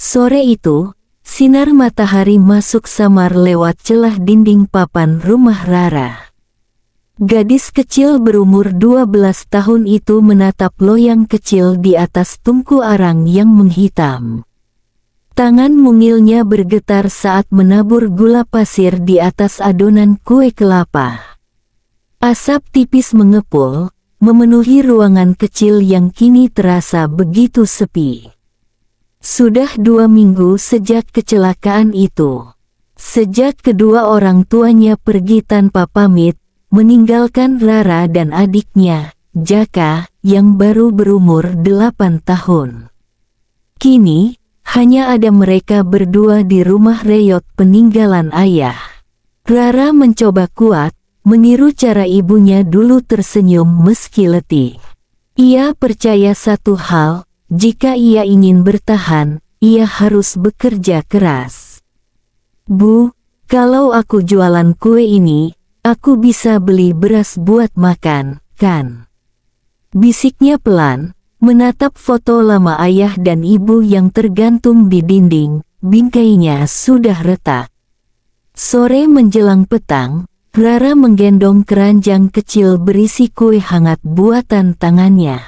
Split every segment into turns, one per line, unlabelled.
Sore itu, sinar matahari masuk samar lewat celah dinding papan rumah Rara. Gadis kecil berumur 12 tahun itu menatap loyang kecil di atas tungku arang yang menghitam. Tangan mungilnya bergetar saat menabur gula pasir di atas adonan kue kelapa. Asap tipis mengepul, memenuhi ruangan kecil yang kini terasa begitu sepi. Sudah 2 minggu sejak kecelakaan itu. Sejak kedua orang tuanya pergi tanpa pamit, meninggalkan Rara dan adiknya, Jaka, yang baru berumur 8 tahun. Kini, hanya ada mereka berdua di rumah reyot peninggalan ayah. Rara mencoba kuat, meniru cara ibunya dulu tersenyum meski letih. Ia percaya satu hal, jika ia ingin bertahan, ia harus bekerja keras. Bu, kalau aku jualan kue ini, aku bisa beli beras buat makan, kan? Bisiknya pelan, menatap foto lama ayah dan ibu yang tergantung di dinding, bingkainya sudah retak. Sore menjelang petang, Rara menggendong keranjang kecil berisi kue hangat buatan tangannya.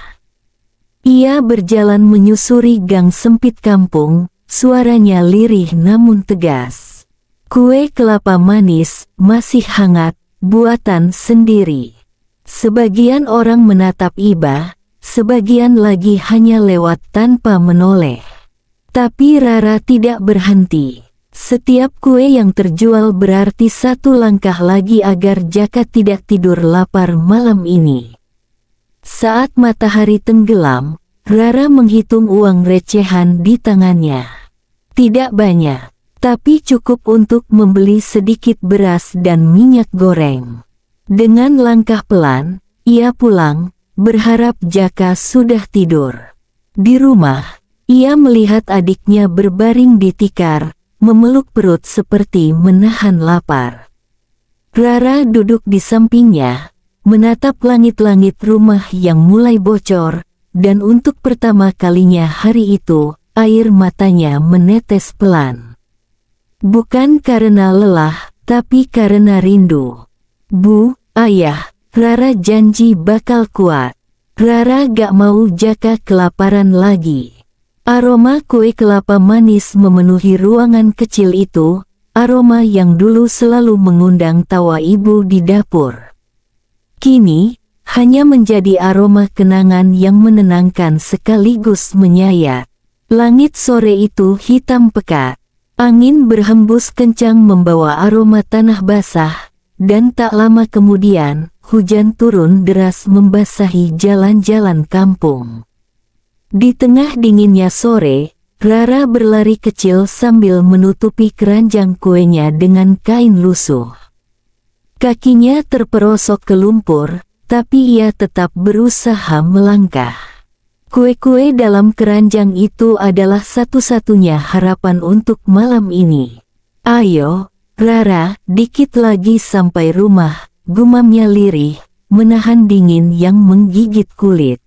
Ia berjalan menyusuri gang sempit kampung, suaranya lirih namun tegas. Kue kelapa manis, masih hangat, buatan sendiri. Sebagian orang menatap iba, sebagian lagi hanya lewat tanpa menoleh. Tapi Rara tidak berhenti. Setiap kue yang terjual berarti satu langkah lagi agar Jaka tidak tidur lapar malam ini. Saat matahari tenggelam, Rara menghitung uang recehan di tangannya. Tidak banyak, tapi cukup untuk membeli sedikit beras dan minyak goreng. Dengan langkah pelan, ia pulang, berharap Jaka sudah tidur. Di rumah, ia melihat adiknya berbaring di tikar, memeluk perut seperti menahan lapar. Rara duduk di sampingnya, menatap langit-langit rumah yang mulai bocor, dan untuk pertama kalinya hari itu, air matanya menetes pelan. Bukan karena lelah, tapi karena rindu. Bu, ayah, Rara janji bakal kuat. Rara gak mau Jaka kelaparan lagi. Aroma kue kelapa manis memenuhi ruangan kecil itu, aroma yang dulu selalu mengundang tawa ibu di dapur. Kini, hanya menjadi aroma kenangan yang menenangkan sekaligus menyayat. Langit sore itu hitam pekat. Angin berhembus kencang membawa aroma tanah basah, dan tak lama kemudian, hujan turun deras membasahi jalan-jalan kampung. Di tengah dinginnya sore, Rara berlari kecil sambil menutupi keranjang kuenya dengan kain lusuh. Kakinya terperosok ke lumpur, tapi ia tetap berusaha melangkah. Kue-kue dalam keranjang itu adalah satu-satunya harapan untuk malam ini. Ayo, Rara, dikit lagi sampai rumah, gumamnya lirih, menahan dingin yang menggigit kulit.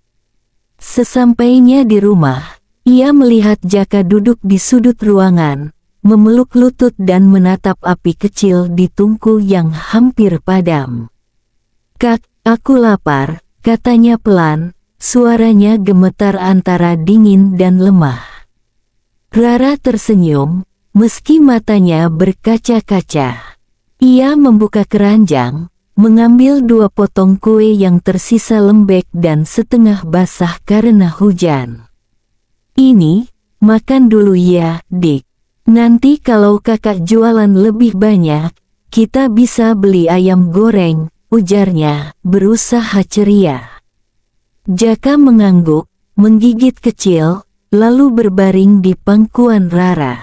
Sesampainya di rumah, ia melihat Jaka duduk di sudut ruangan, memeluk lutut dan menatap api kecil di tungku yang hampir padam. Kak, aku lapar, katanya pelan, suaranya gemetar antara dingin dan lemah. Rara tersenyum, meski matanya berkaca-kaca. Ia membuka keranjang, mengambil 2 potong kue yang tersisa lembek dan setengah basah karena hujan. Ini, makan dulu ya, Dik. Nanti kalau kakak jualan lebih banyak, kita bisa beli ayam goreng, ujarnya, berusaha ceria. Jaka mengangguk, menggigit kecil, lalu berbaring di pangkuan Rara.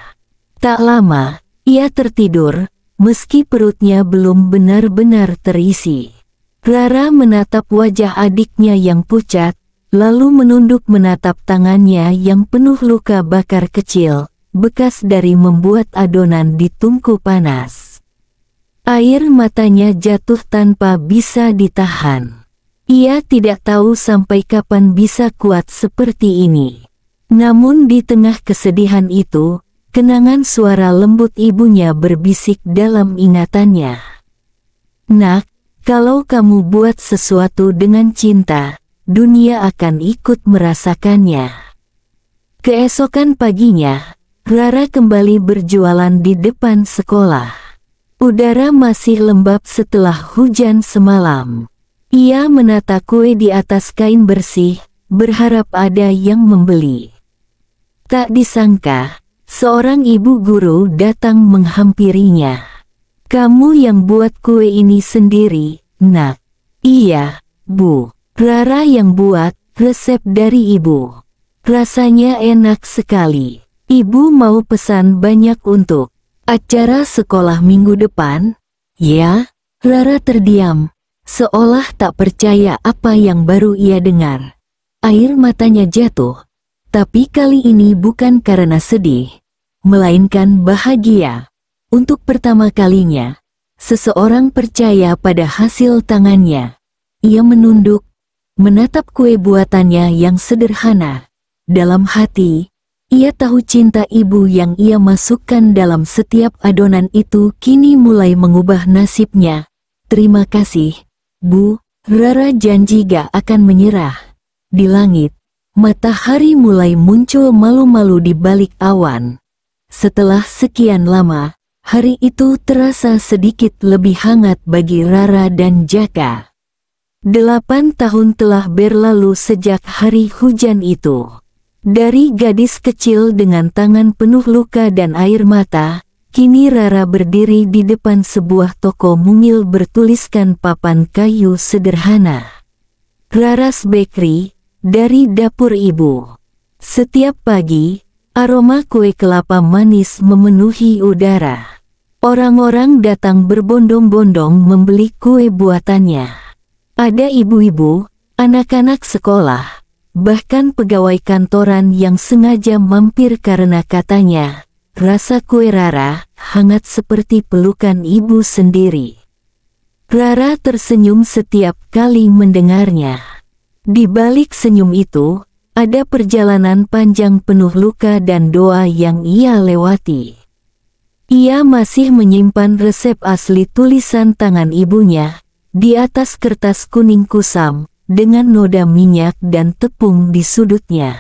Tak lama, ia tertidur, meski perutnya belum benar-benar terisi. Rara menatap wajah adiknya yang pucat, lalu menunduk menatap tangannya yang penuh luka bakar kecil, bekas dari membuat adonan di tungku panas. Air matanya jatuh tanpa bisa ditahan. Ia tidak tahu sampai kapan bisa kuat seperti ini. Namun di tengah kesedihan itu, kenangan suara lembut ibunya berbisik dalam ingatannya. Nak, kalau kamu buat sesuatu dengan cinta, dunia akan ikut merasakannya. Keesokan paginya, Rara kembali berjualan di depan sekolah. Udara masih lembab setelah hujan semalam. Ia menata kue di atas kain bersih, berharap ada yang membeli. Tak disangka, seorang ibu guru datang menghampirinya. "Kamu yang buat kue ini sendiri, Nak?" "Iya, Bu. Rara yang buat, resep dari ibu. Rasanya enak sekali. Ibu mau pesan banyak untuk acara sekolah minggu depan?" "Ya." Rara terdiam, seolah tak percaya apa yang baru ia dengar. Air matanya jatuh, tapi kali ini bukan karena sedih, melainkan bahagia. Untuk pertama kalinya, seseorang percaya pada hasil tangannya. Ia menunduk, menatap kue buatannya yang sederhana. Dalam hati, ia tahu cinta ibu yang ia masukkan dalam setiap adonan itu kini mulai mengubah nasibnya. "Terima kasih, Bu." Rara janji gak akan menyerah. Di langit, matahari mulai muncul malu-malu di balik awan. Setelah sekian lama, hari itu terasa sedikit lebih hangat bagi Rara dan Jaka. 8 tahun telah berlalu sejak hari hujan itu. Dari gadis kecil dengan tangan penuh luka dan air mata, kini Rara berdiri di depan sebuah toko mungil bertuliskan papan kayu sederhana. "Rara's Bakery," dari dapur ibu. Setiap pagi, aroma kue kelapa manis memenuhi udara. Orang-orang datang berbondong-bondong membeli kue buatannya. Ada ibu-ibu, anak-anak sekolah, bahkan pegawai kantoran yang sengaja mampir karena katanya, rasa kue Rara hangat seperti pelukan ibu sendiri. Rara tersenyum setiap kali mendengarnya. Di balik senyum itu, ada perjalanan panjang penuh luka dan doa yang ia lewati. Ia masih menyimpan resep asli tulisan tangan ibunya, di atas kertas kuning kusam, dengan noda minyak dan tepung di sudutnya.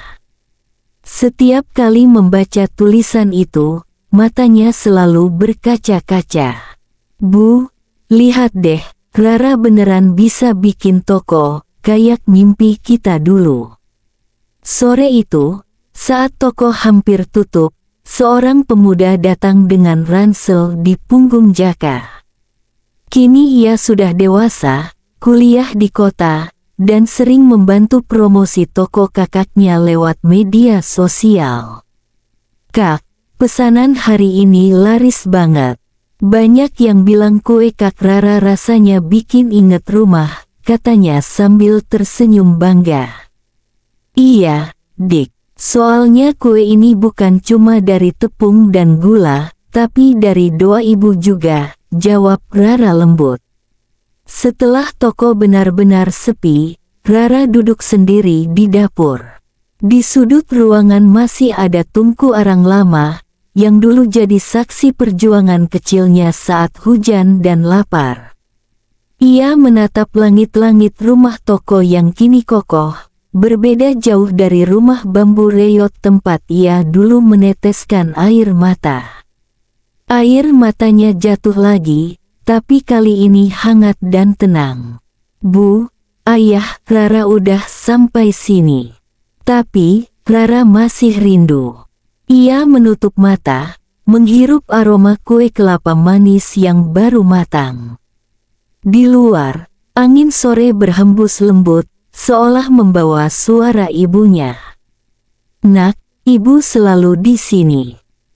Setiap kali membaca tulisan itu, matanya selalu berkaca-kaca. "Bu, lihat deh, Rara beneran bisa bikin toko, kayak mimpi kita dulu." Sore itu, saat toko hampir tutup, seorang pemuda datang dengan ransel di punggung Jaka. Kini ia sudah dewasa, kuliah di kota, dan sering membantu promosi toko kakaknya lewat media sosial. "Kak, pesanan hari ini laris banget. Banyak yang bilang kue Kak Rara rasanya bikin inget rumah," katanya sambil tersenyum bangga. "Iya, Dik. Soalnya kue ini bukan cuma dari tepung dan gula, tapi dari doa ibu juga," jawab Rara lembut. Setelah toko benar-benar sepi, Rara duduk sendiri di dapur. Di sudut ruangan masih ada tungku arang lama, yang dulu jadi saksi perjuangan kecilnya saat hujan dan lapar. Ia menatap langit-langit rumah toko yang kini kokoh, berbeda jauh dari rumah bambu reyot tempat ia dulu meneteskan air mata. Air matanya jatuh lagi, tapi kali ini hangat dan tenang. "Bu, Ayah, Rara udah sampai sini." Tapi, Rara masih rindu. Ia menutup mata, menghirup aroma kue kelapa manis yang baru matang. Di luar, angin sore berhembus lembut, seolah membawa suara ibunya. "Nak, ibu selalu di sini.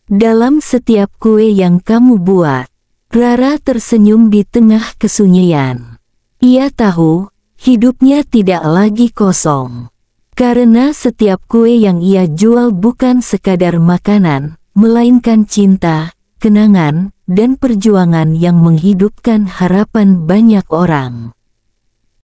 Dalam setiap kue yang kamu buat." Rara tersenyum di tengah kesunyian. Ia tahu, hidupnya tidak lagi kosong. Karena setiap kue yang ia jual bukan sekadar makanan, melainkan cinta, kenangan, dan perjuangan yang menghidupkan harapan banyak orang.